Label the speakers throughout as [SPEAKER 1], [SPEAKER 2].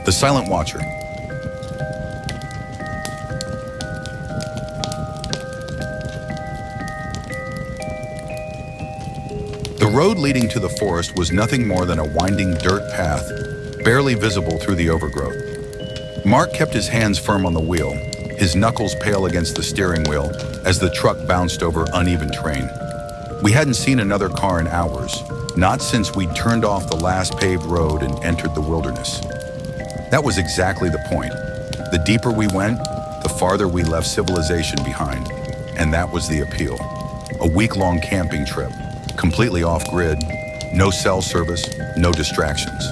[SPEAKER 1] The Silent Watcher. The road leading to the forest was nothing more than a winding dirt path, barely visible through the overgrowth. Mark kept his hands firm on the wheel, his knuckles pale against the steering wheel as the truck bounced over uneven terrain. We hadn't seen another car in hours, not since we'd turned off the last paved road and entered the wilderness. That was exactly the point. The deeper we went, the farther we left civilization behind, and that was the appeal. A week-long camping trip, completely off-grid, no cell service, no distractions.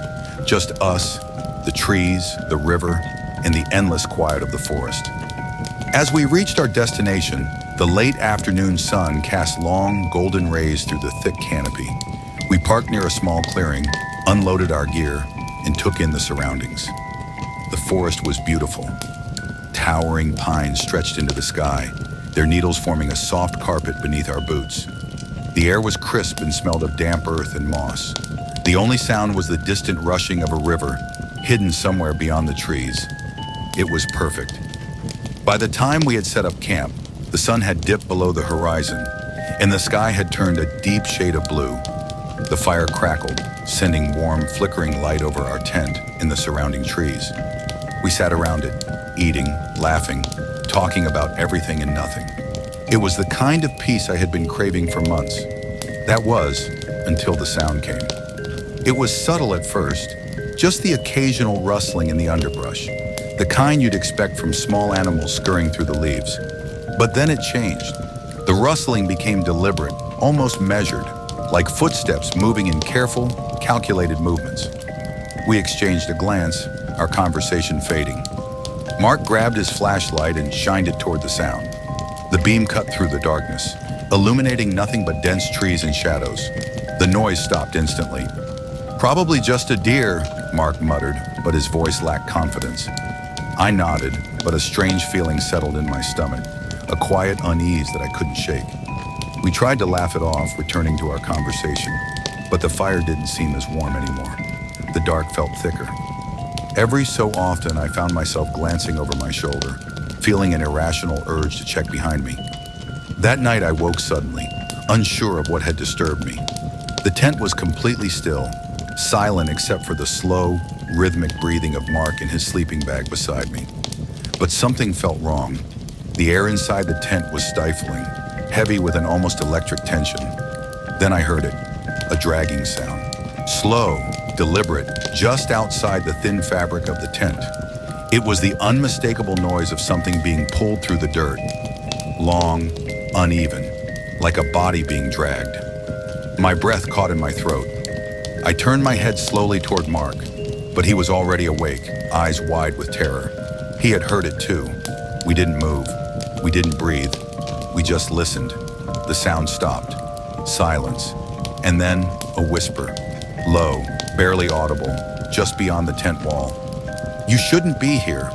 [SPEAKER 1] Just us, the trees, the river, and the endless quiet of the forest. As we reached our destination, the late afternoon sun cast long, golden rays through the thick canopy. We parked near a small clearing, unloaded our gear, and took in the surroundings. The forest was beautiful. Towering pines stretched into the sky, their needles forming a soft carpet beneath our boots. The air was crisp and smelled of damp earth and moss. The only sound was the distant rushing of a river, hidden somewhere beyond the trees. It was perfect. By the time we had set up camp, the sun had dipped below the horizon, and the sky had turned a deep shade of blue. The fire crackled, sending warm, flickering light over our tent and the surrounding trees. We sat around it, eating, laughing, talking about everything and nothing. It was the kind of peace I had been craving for months. That was, until the sound came. It was subtle at first, just the occasional rustling in the underbrush, the kind you'd expect from small animals scurrying through the leaves. But then it changed. The rustling became deliberate, almost measured, like footsteps moving in careful, calculated movements. We exchanged a glance, our conversation fading. Mark grabbed his flashlight and shined it toward the sound. The beam cut through the darkness, illuminating nothing but dense trees and shadows. The noise stopped instantly. "Probably just a deer," Mark muttered, but his voice lacked confidence. I nodded, but a strange feeling settled in my stomach, a quiet unease that I couldn't shake. We tried to laugh it off, returning to our conversation, but the fire didn't seem as warm anymore. The dark felt thicker. Every so often, I found myself glancing over my shoulder, feeling an irrational urge to check behind me. That night, I woke suddenly, unsure of what had disturbed me. The tent was completely still, silent except for the slow, rhythmic breathing of Mark in his sleeping bag beside me. But something felt wrong. The air inside the tent was stifling, heavy with an almost electric tension. Then I heard it, a dragging sound. Slow, deliberate, just outside the thin fabric of the tent. It was the unmistakable noise of something being pulled through the dirt. Long, uneven, like a body being dragged. My breath caught in my throat. I turned my head slowly toward Mark, but he was already awake, eyes wide with terror. He had heard it too. We didn't move. We didn't breathe. We just listened. The sound stopped. Silence. And then a whisper. Low, barely audible, just beyond the tent wall. "You shouldn't be here."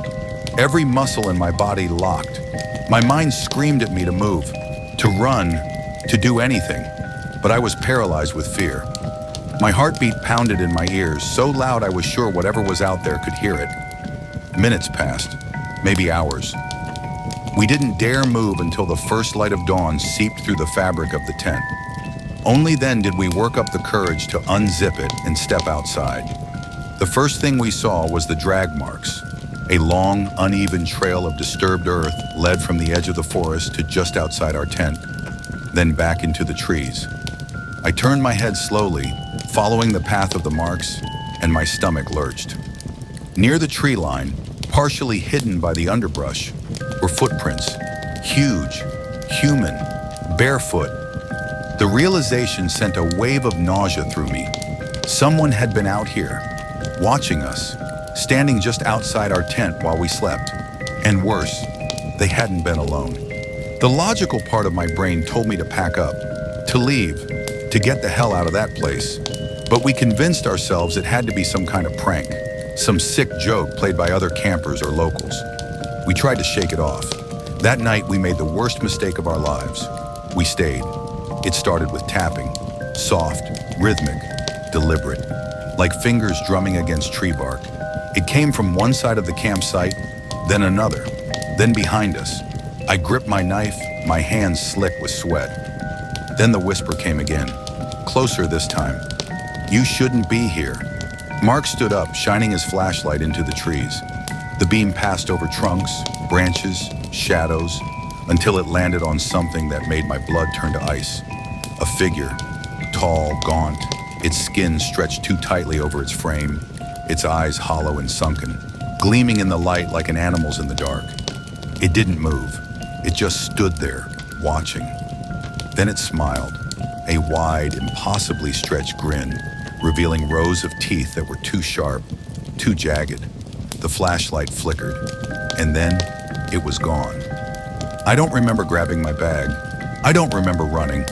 [SPEAKER 1] Every muscle in my body locked. My mind screamed at me to move, to run, to do anything, but I was paralyzed with fear. My heartbeat pounded in my ears, so loud I was sure whatever was out there could hear it. Minutes passed, maybe hours. We didn't dare move until the first light of dawn seeped through the fabric of the tent. Only then did we work up the courage to unzip it and step outside. The first thing we saw was the drag marks. A long, uneven trail of disturbed earth led from the edge of the forest to just outside our tent, then back into the trees. I turned my head slowly, following the path of the marks, and my stomach lurched. Near the tree line, partially hidden by the underbrush, were footprints. Huge, human, barefoot. The realization sent a wave of nausea through me. Someone had been out here, watching us, standing just outside our tent while we slept. And worse, they hadn't been alone. The logical part of my brain told me to pack up, to leave, to get the hell out of that place. But we convinced ourselves it had to be some kind of prank, some sick joke played by other campers or locals. We tried to shake it off. That night, we made the worst mistake of our lives. We stayed. It started with tapping, soft, rhythmic, deliberate, like fingers drumming against tree bark. It came from one side of the campsite, then another, then behind us. I gripped my knife, my hands slick with sweat. Then the whisper came again, closer this time. "You shouldn't be here." Mark stood up, shining his flashlight into the trees. The beam passed over trunks, branches, shadows, until it landed on something that made my blood turn to ice. A figure, tall, gaunt, its skin stretched too tightly over its frame, its eyes hollow and sunken, gleaming in the light like an animal's in the dark. It didn't move. It just stood there, watching. Then it smiled, a wide, impossibly stretched grin, revealing rows of teeth that were too sharp, too jagged. The flashlight flickered, and then it was gone. I don't remember grabbing my bag. I don't remember running.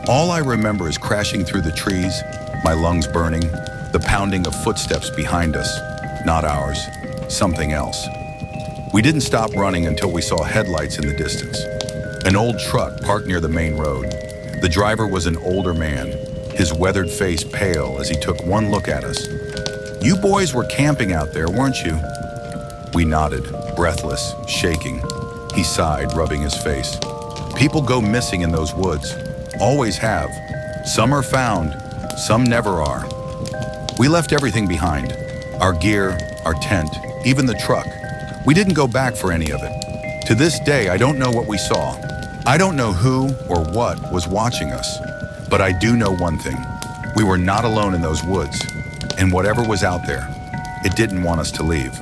[SPEAKER 1] All I remember is crashing through the trees, my lungs burning, the pounding of footsteps behind us, not ours, something else. We didn't stop running until we saw headlights in the distance. An old truck parked near the main road. The driver was an older man, his weathered face pale as he took one look at us. "You boys were camping out there, weren't you?" We nodded, breathless, shaking. He sighed, rubbing his face. "People go missing in those woods. Always have. Some are found, some never are." We left everything behind. Our gear, our tent, even the truck. We didn't go back for any of it. To this day, I don't know what we saw. I don't know who or what was watching us. But I do know one thing. We were not alone in those woods. And whatever was out there, it didn't want us to leave.